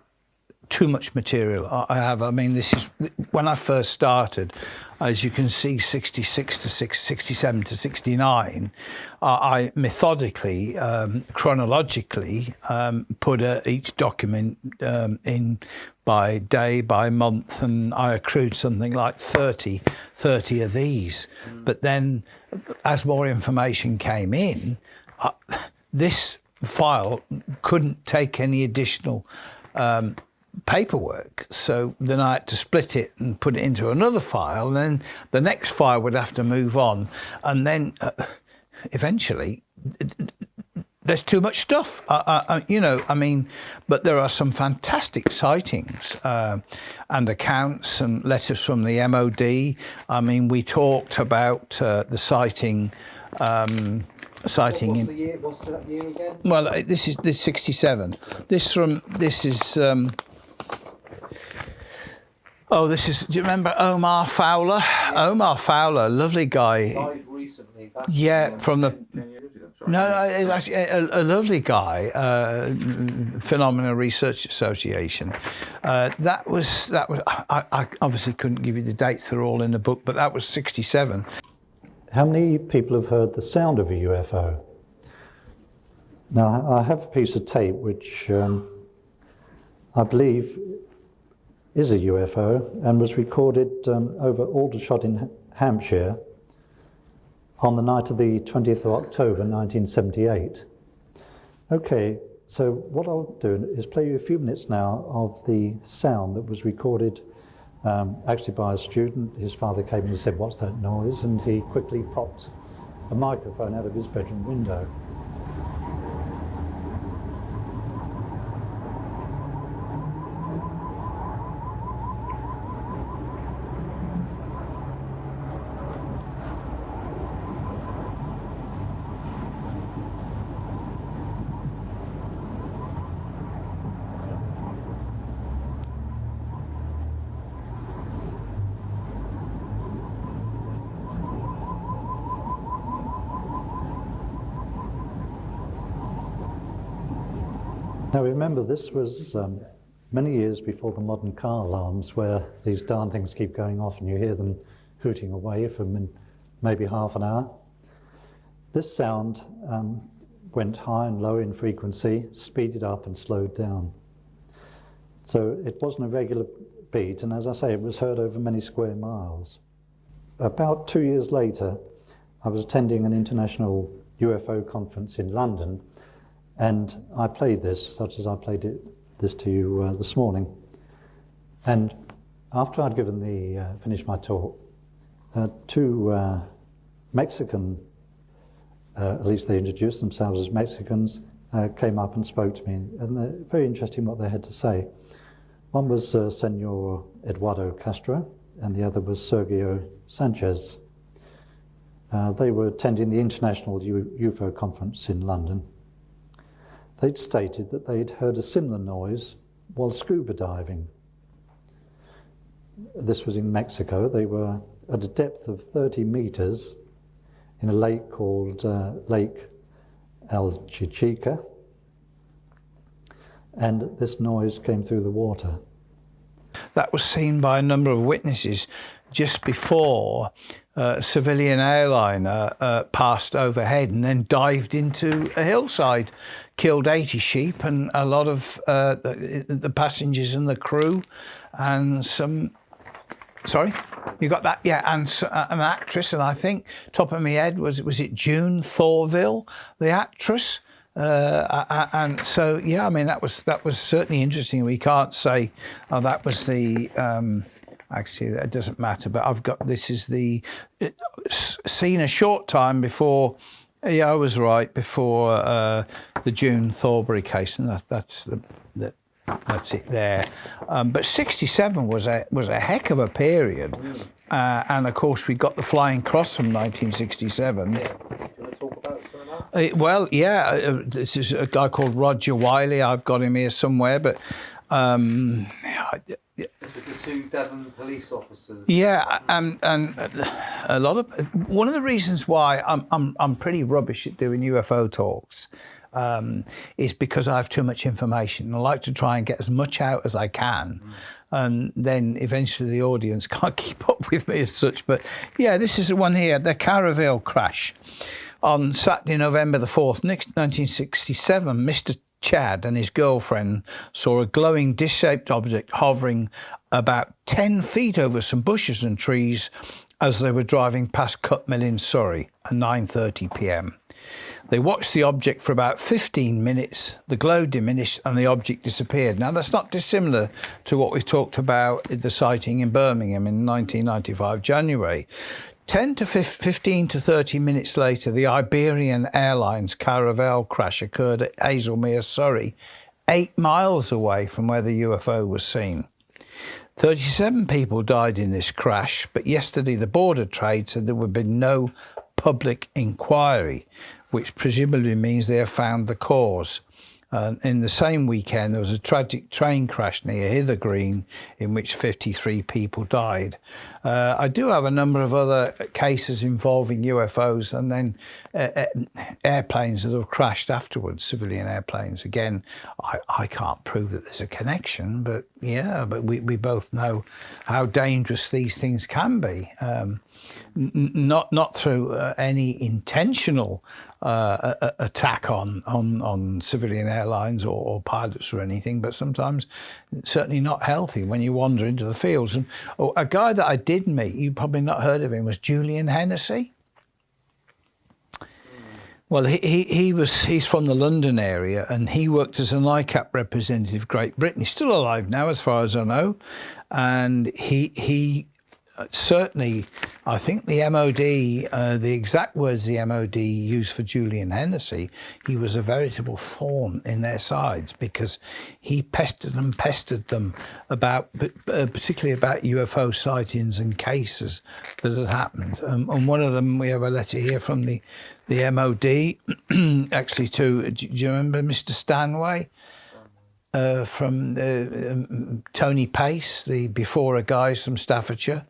too much material. I mean, this is when I first started. as you can see, 66 to 67 to 69, I methodically, chronologically, put each document in by day, by month, and I accrued something like 30 of these. But then, as more information came in, this file couldn't take any additional paperwork, so then I had to split it and put it into another file, and then the next file would have to move on, and then eventually there's too much stuff, you know, I mean, but there are some fantastic sightings and accounts and letters from the MOD. I mean, we talked about the sighting What's the year? What's that year again? well, this is 67. This is oh, this is, do you remember Omar Fowler? Yeah. Omar Fowler, lovely guy. Died recently. That's Yeah, from the 10 years ago, sorry. no, it's actually a lovely guy. Phenomena Research Association. That was. I obviously couldn't give you the dates; they're all in the book. But that was 67. How many people have heard the sound of a UFO? Now, I have a piece of tape which I believe is a UFO and was recorded over Aldershot in Hampshire on the night of the 20th of October 1978. Okay, so what I'll do is play you a few minutes now of the sound that was recorded actually by a student. His father came and said, "What's that noise?" And he quickly popped a microphone out of his bedroom window. Now remember, this was many years before the modern car alarms, where these darn things keep going off and you hear them hooting away for maybe half an hour. This sound went high and low in frequency, speeded up and slowed down. So it wasn't a regular beat, and as I say, it was heard over many square miles. About 2 years later, I was attending an international UFO conference in London, and I played this, such as I played this to you this morning. And after I'd finished my talk, two Mexican, at least they introduced themselves as Mexicans, came up and spoke to me, and very interesting what they had to say. One was Senor Eduardo Castro, and the other was Sergio Sanchez. They were attending the International UFO Conference in London. They'd stated that they'd heard a similar noise while scuba diving. This was in Mexico. They were at a depth of 30 meters in a lake called Lake El Chichica, and this noise came through the water. That was seen by a number of witnesses just before a civilian airliner passed overhead and then dived into a hillside, killed 80 sheep and a lot of the passengers and the crew, and some. Sorry, you got that? Yeah, and an actress, and I think top of my head was it June Thorville, the actress. And so, yeah, I mean, that was certainly interesting. We can't say, oh, that was the, actually, that doesn't matter, but this is seen a short time before, yeah, I was right, before the June Thorbury case, and that's it there. But 67 was a heck of a period. And of course, we got the Flying Cross from 1967. Yeah. Do you want to talk about some of that? Well, yeah, this is a guy called Roger Wiley. I've got him here somewhere, but This was the two Devon police officers. yeah, and a lot of one of the reasons why I'm pretty rubbish at doing UFO talks is because I have too much information. I like to try and get as much out as I can. and then eventually the audience can't keep up with me as such. But yeah, this is the one here, the Caravelle crash. On Saturday, November the 4th, 1967, Mr. Chad and his girlfriend saw a glowing disc-shaped object hovering about 10 feet over some bushes and trees as they were driving past Cut Mill in Surrey at 9:30 p.m. They watched the object for about 15 minutes, the glow diminished and the object disappeared. Now that's not dissimilar to what we've talked about at the sighting in Birmingham in 1995 January. 10 to 15 to 30 minutes later, the Iberian Airlines Caravelle crash occurred at Hazelmere, Surrey, 8 miles away from where the UFO was seen. 37 people died in this crash, but yesterday the Board of Trade said there would be no public inquiry, which presumably means they have found the cause. In the same weekend, there was a tragic train crash near Hither Green in which 53 people died. I do have a number of other cases involving UFOs and then airplanes that have crashed afterwards, civilian airplanes. Again, I can't prove that there's a connection, but yeah, but we both know how dangerous these things can be. Not through any intentional attack on civilian airlines or pilots or anything, but sometimes certainly not healthy when you wander into the fields. And a guy that I did meet, you've probably not heard of him, was Julian Hennessy. Well, he's from the London area, and he worked as an ICAP representative of Great Britain. He's still alive now, as far as I know, and he certainly, I think the MOD, the exact words the MOD used for Julian Hennessy, he was a veritable thorn in their sides because he pestered them about, particularly about UFO sightings and cases that had happened. And one of them, we have a letter here from the MOD, actually to, do you remember Mr. Stanway? From Tony Pace, the before a guy from Staffordshire.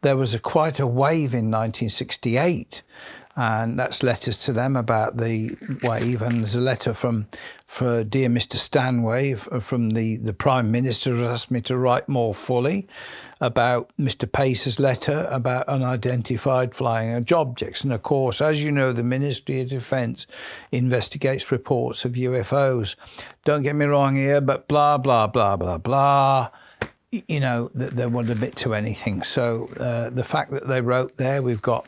There was quite a wave in 1968, and that's letters to them about the wave. And there's a letter for dear Mr. Stanway from the Prime Minister, who asked me to write more fully about Mr. Pace's letter about unidentified flying objects. And of course, as you know, the Ministry of Defence investigates reports of UFOs. Don't get me wrong here, but blah, blah, blah, blah, blah. You know, there wasn't a bit to anything. So the fact that they wrote there, we've got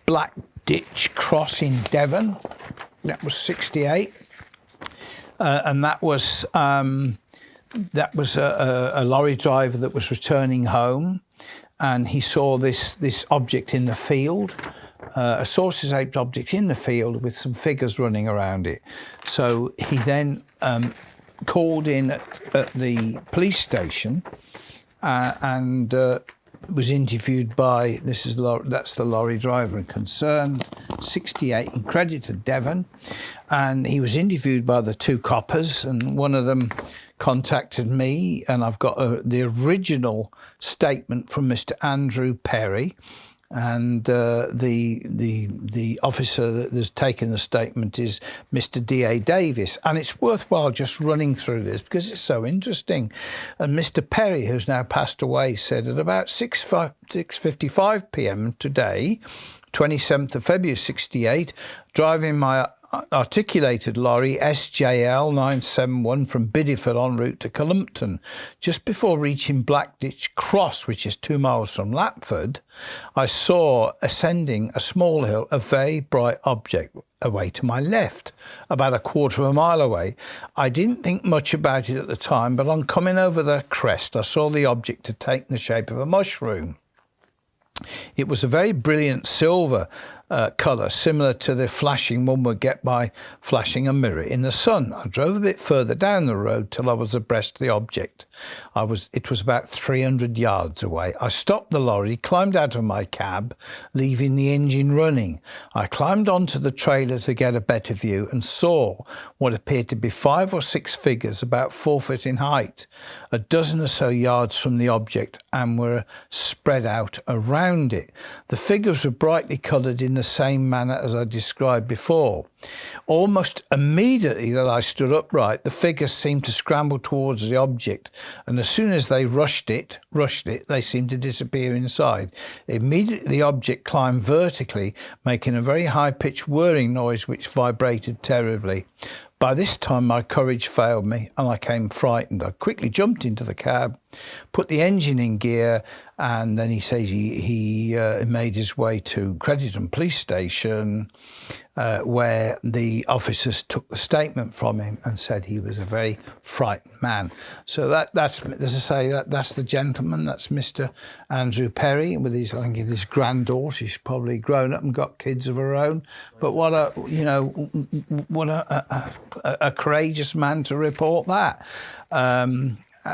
Black Ditch Cross in Devon. That was 68. And that was a lorry driver that was returning home, and he saw this object in the field, a saucer-shaped object in the field with some figures running around it. So he then called in at the police station and was interviewed by, that's the lorry driver in concern, 68, in credited Devon, and he was interviewed by the two coppers, and one of them contacted me, and I've got the original statement from Mr. Andrew Perry, and the officer that has taken the statement is Mr. D.A. Davis. And it's worthwhile just running through this because it's so interesting. And Mr. Perry, who's now passed away, said at about 6:55 p.m. today, 27th of February 68, driving my articulated lorry SJL 971 from Bideford en route to Columpton. Just before reaching Blackditch Cross, which is 2 miles from Lapford, I saw ascending a small hill a very bright object away to my left, about a quarter of a mile away. I didn't think much about it at the time, but on coming over the crest, I saw the object to take the shape of a mushroom. It was a very brilliant silver colour, similar to the flashing one would get by flashing a mirror in the sun. I drove a bit further down the road till I was abreast of the object. It was about 300 yards away. I stopped the lorry, climbed out of my cab, leaving the engine running. I climbed onto the trailer to get a better view and saw what appeared to be 5 or 6 figures about 4 foot in height, a dozen or so yards from the object, and were spread out around it. The figures were brightly coloured in the same manner as I described before. Almost immediately that I stood upright, the figures seemed to scramble towards the object, and as soon as they rushed it, they seemed to disappear inside. Immediately the object climbed vertically, making a very high-pitched whirring noise which vibrated terribly. By this time my courage failed me and I came frightened. I quickly jumped into the cab, put the engine in gear, and then he says he made his way to Crediton police station, where the officers took the statement from him and said he was a very frightened man. So that's, as I say, that's the gentleman. That's Mr. Andrew Perry with his, I think, his granddaughter. She's probably grown up and got kids of her own. But what a courageous man to report that.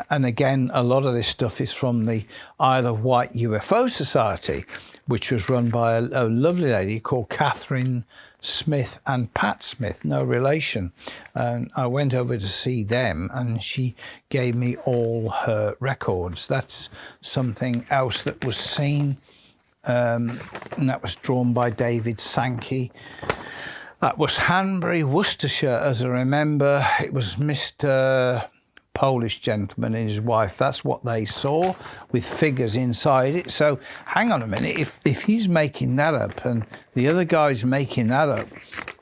And again, a lot of this stuff is from the Isle of Wight UFO Society, which was run by a lovely lady called Catherine Smith and Pat Smith, no relation. And I went over to see them and she gave me all her records. That's something else that was seen, and that was drawn by David Sankey. That was Hanbury, Worcestershire, as I remember. It was Mr. Polish gentleman and his wife. That's what they saw, with figures inside it. So hang on a minute, if he's making that up and the other guy's making that up,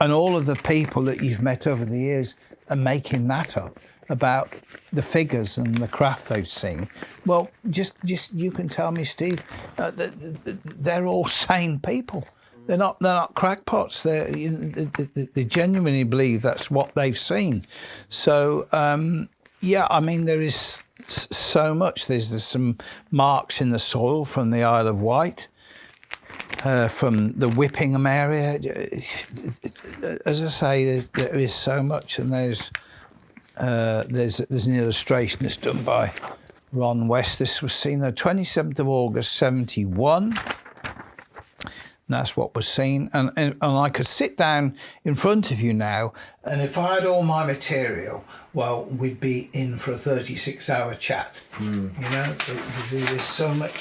and all of the people that you've met over the years are making that up about the figures and the craft they've seen, well, just you can tell me, Steve, they're all sane people. They're not crackpots. They genuinely believe that's what they've seen. So yeah, I mean, there is so much. There's some marks in the soil from the Isle of Wight, from the Whippingham area. As I say, there is so much, and there's an illustration that's done by Ron West. This was seen on the 27th of August, 71. That's what was seen, and I could sit down in front of you now, and if I had all my material, well, we'd be in for a 36-hour chat. You know, there is so much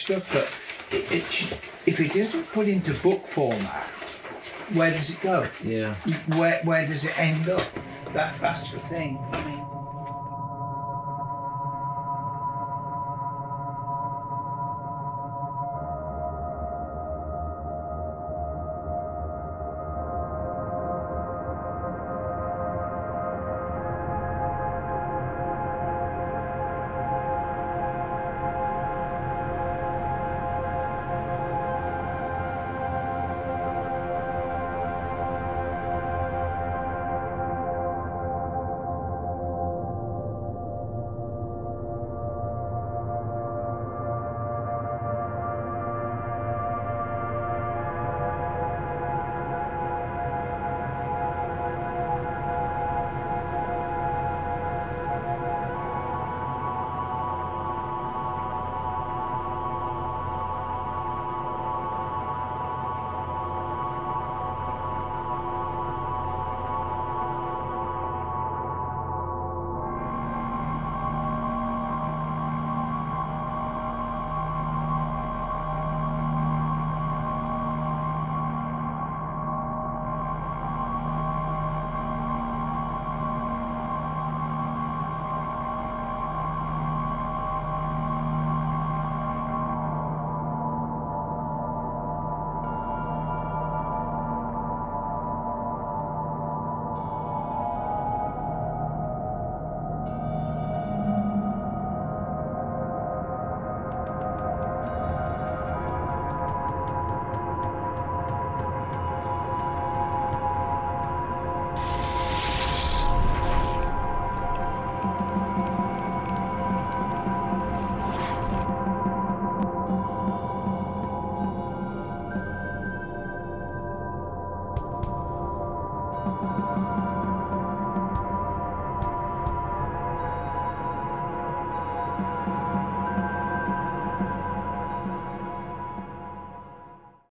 stuff, but if it isn't put into book format, where does it go? Yeah. Where does it end up? That's the thing. I mean.